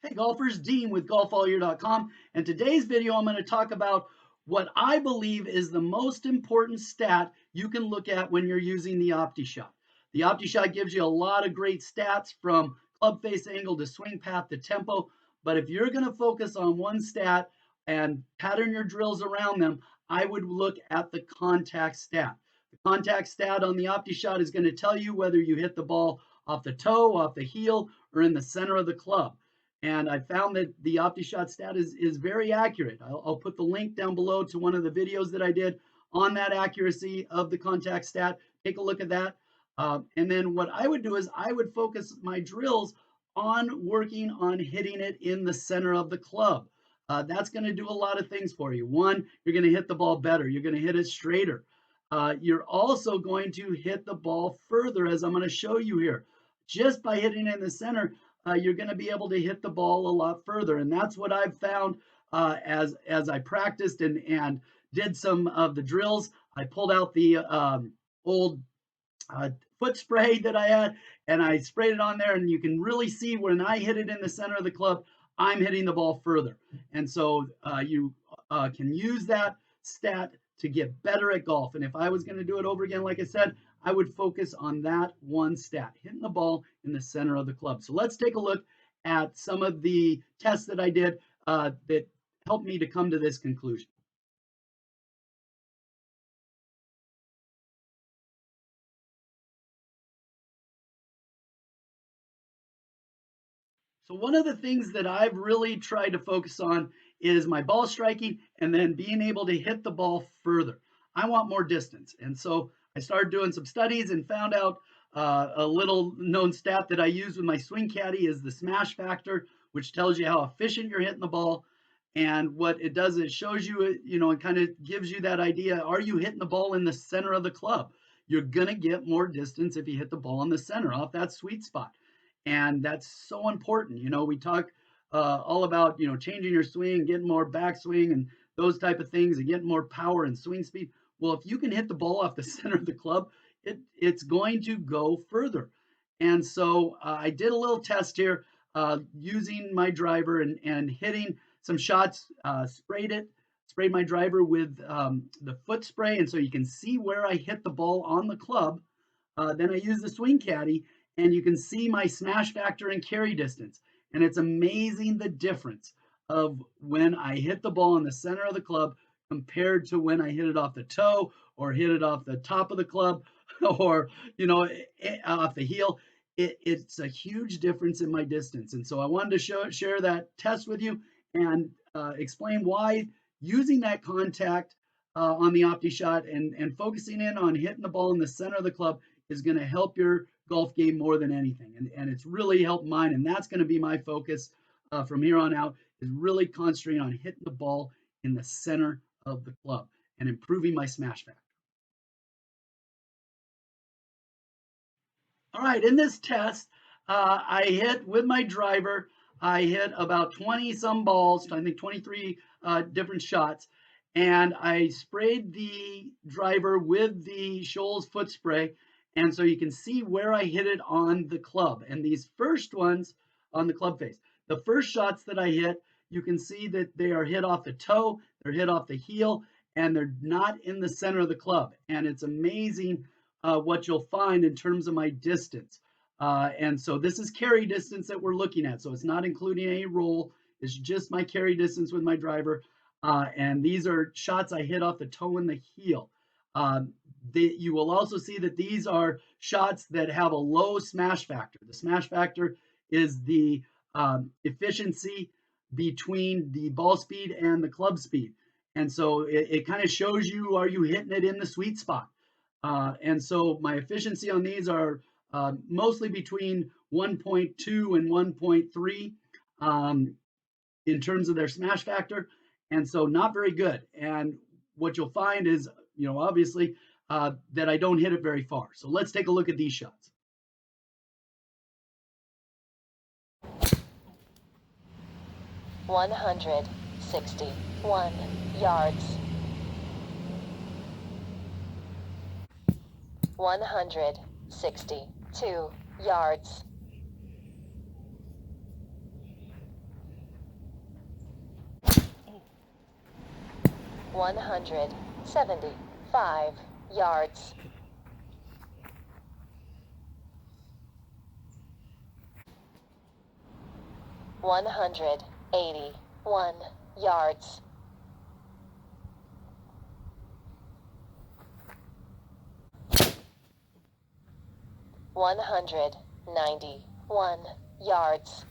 Hey golfers, Dean with golfallyear.com, and today's video I'm going to talk about what I believe is the most important stat you can look at when you're using the Optishot. The Optishot gives you a lot of great stats from club face angle to swing path to tempo, but if you're going to focus on one stat and pattern your drills around them, I would look at the contact stat. The contact stat on the Optishot is going to tell you whether you hit the ball off the toe, off the heel, or in the center of the club. And I found that the Optishot stat is very accurate. I'll put the link down below to one of the videos that I did on that accuracy of the contact stat. Take a look at that. And then what I would do is I would focus my drills on working on hitting it in the center of the club. That's going to do a lot of things for you. One, you're going to hit the ball better. You're going to hit it straighter. You're also going to hit the ball further, as I'm going to show you here. Just by hitting it in the center, you're going to be able to hit the ball a lot further. And that's what I've found as I practiced and did some of the drills. I pulled out the old foot spray that I had and I sprayed it on there, and you can really see when I hit it in the center of the club, I'm hitting the ball further. And so you can use that stat to get better at golf. And if I was going to do it over again, like I said, I would focus on that one stat, hitting the ball in the center of the club. So let's take a look at some of the tests that I did that helped me to come to this conclusion. So one of the things that I've really tried to focus on is my ball striking and then being able to hit the ball further. I want more distance. And so I started doing some studies and found out a little known stat that I use with my Swing Caddie is the smash factor, which tells you how efficient you're hitting the ball. And what it does is it shows you, it kind of gives you that idea. Are you hitting the ball in the center of the club? You're going to get more distance if you hit the ball in the center off that sweet spot. And that's so important. We talk all about, changing your swing, getting more backswing and those type of things and getting more power and swing speed. Well, if you can hit the ball off the center of the club, it's going to go further. And so I did a little test here using my driver and hitting some shots, sprayed my driver with the foot spray. And so you can see where I hit the ball on the club. Then I use the Swing Caddie, and you can see my smash factor and carry distance. And it's amazing the difference of when I hit the ball in the center of the club compared to when I hit it off the toe or hit it off the top of the club or, off the heel. It's a huge difference in my distance. And so I wanted to share that test with you and explain why using that contact on the Optishot and focusing in on hitting the ball in the center of the club is going to help your golf game more than anything. And it's really helped mine. And that's going to be my focus from here on out, is really concentrating on hitting the ball in the center of the club and improving my smash factor. All right, in this test, I hit with my driver, I hit about 20 some balls, I think 23 different shots. And I sprayed the driver with the Scholl's foot spray. And so you can see where I hit it on the club. And these first ones on the club face, the first shots that I hit, you can see that they are hit off the toe, they're hit off the heel, and they're not in the center of the club. And it's amazing what you'll find in terms of my distance. And so this is carry distance that we're looking at. So it's not including any roll. It's just my carry distance with my driver. And these are shots I hit off the toe and the heel. You will also see that these are shots that have a low smash factor. The smash factor is the efficiency between the ball speed and the club speed. And so it kind of shows you, are you hitting it in the sweet spot? And so my efficiency on these are mostly between 1.2 and 1.3 in terms of their smash factor. And so not very good. And what you'll find is, obviously, that I don't hit it very far. So let's take a look at these shots. $161 yards. 162 yards. 175 yards. 181 yards. 191 yards.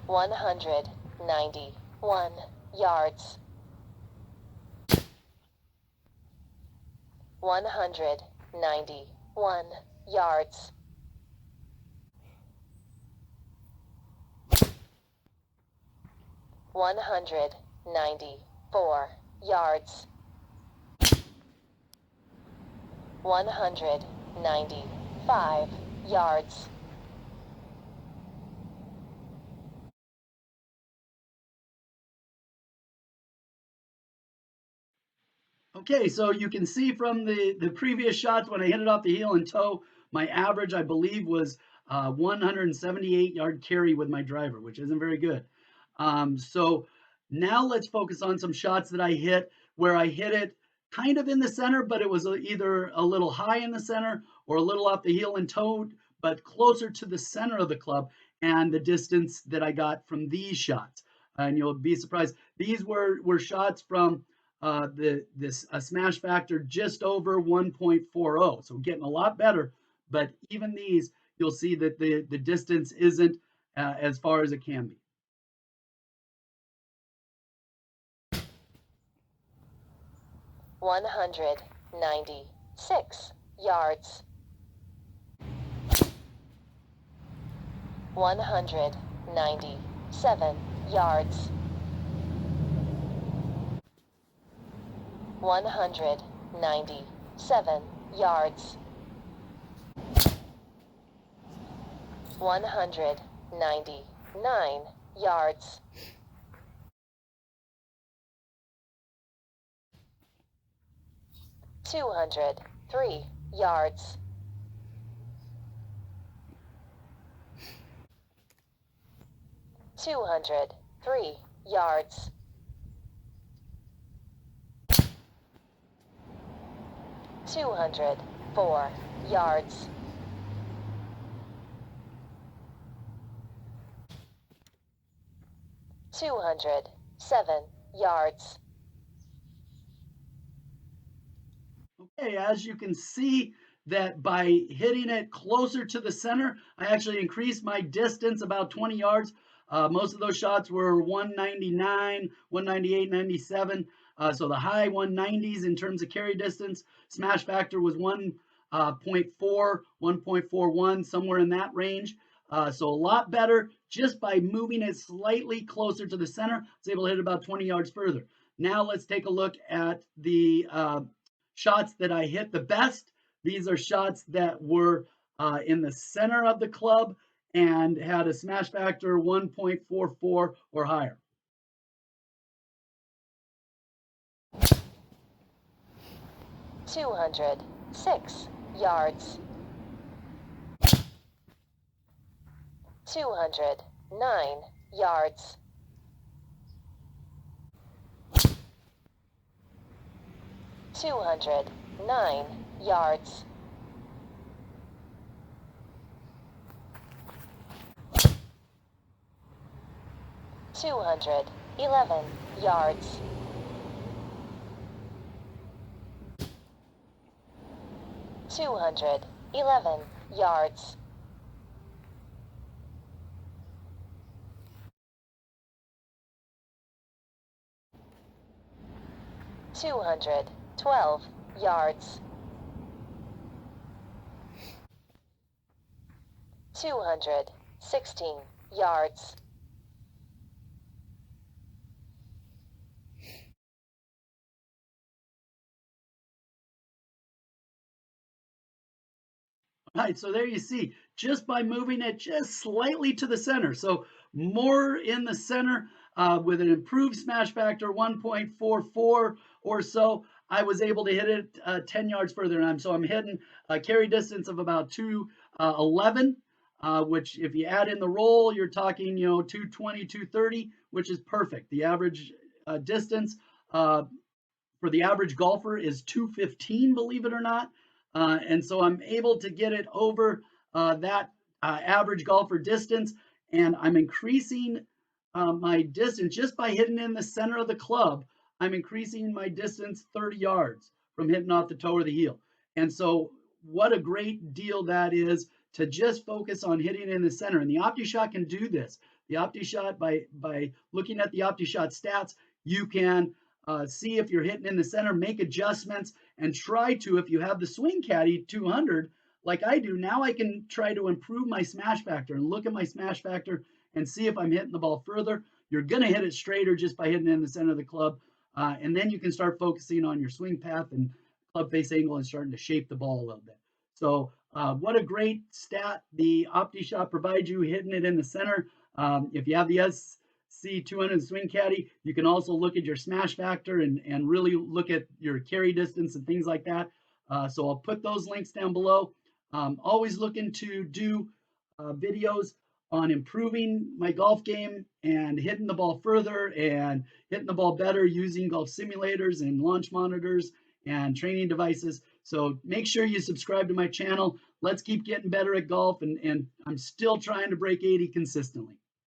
191 yards. 191 yards. 194 yards. 195 yards. Okay, so you can see from the previous shots when I hit it off the heel and toe, my average, I believe, was 178-yard carry with my driver, which isn't very good. So now let's focus on some shots that I hit where I hit it kind of in the center, but it was either a little high in the center or a little off the heel and toe, but closer to the center of the club, and the distance that I got from these shots. And you'll be surprised. These were shots from this a smash factor just over 1.40. So getting a lot better, but even these, you'll see that the distance isn't as far as it can be. 196 yards. 197 yards. 197 yards. 199 yards. 203 yards. 203 yards. 204 yards. 207 yards. Okay, as you can see that by hitting it closer to the center, I actually increased my distance about 20 yards. Most of those shots were 199, 198, 97. So the high 190s in terms of carry distance. Smash factor was 1.4, 1.41, somewhere in that range. So a lot better just by moving it slightly closer to the center. I was able to hit about 20 yards further. Now let's take a look at the shots that I hit the best. These are shots that were in the center of the club and had a smash factor 1.44 or higher. $206 yards. 209 yards. 209 yards. 211 yards. 211 yards. 212 yards. 216 yards. 'All right, so there you see, just by moving it just slightly to the center. So more in the center with an improved smash factor, 1.44 or so, I was able to hit it 10 yards further. And I'm hitting a carry distance of about 211, which if you add in the roll, you're talking, 220, 230, which is perfect. The average distance uh, for the average golfer is 215, believe it or not. And so I'm able to get it over that average golfer distance, and I'm increasing my distance just by hitting in the center of the club. I'm increasing my distance 30 yards from hitting off the toe or the heel. And so, what a great deal that is to just focus on hitting in the center. And the Optishot can do this. The Optishot, by looking at the Optishot stats, you can see if you're hitting in the center, make adjustments, and try to, if you have the Swing Caddie 200, like I do, now I can try to improve my smash factor and look at my smash factor and see if I'm hitting the ball further. You're going to hit it straighter just by hitting in the center of the club. And then you can start focusing on your swing path and club face angle and starting to shape the ball a little bit. So what a great stat the Optishot provides you, hitting it in the center. If you have the SC200 Swing Caddie, you can also look at your smash factor and really look at your carry distance and things like that. So I'll put those links down below. Always looking to do videos on improving my golf game and hitting the ball further and hitting the ball better using golf simulators and launch monitors and training devices. So make sure you subscribe to my channel. Let's keep getting better at golf, and I'm still trying to break 80 consistently.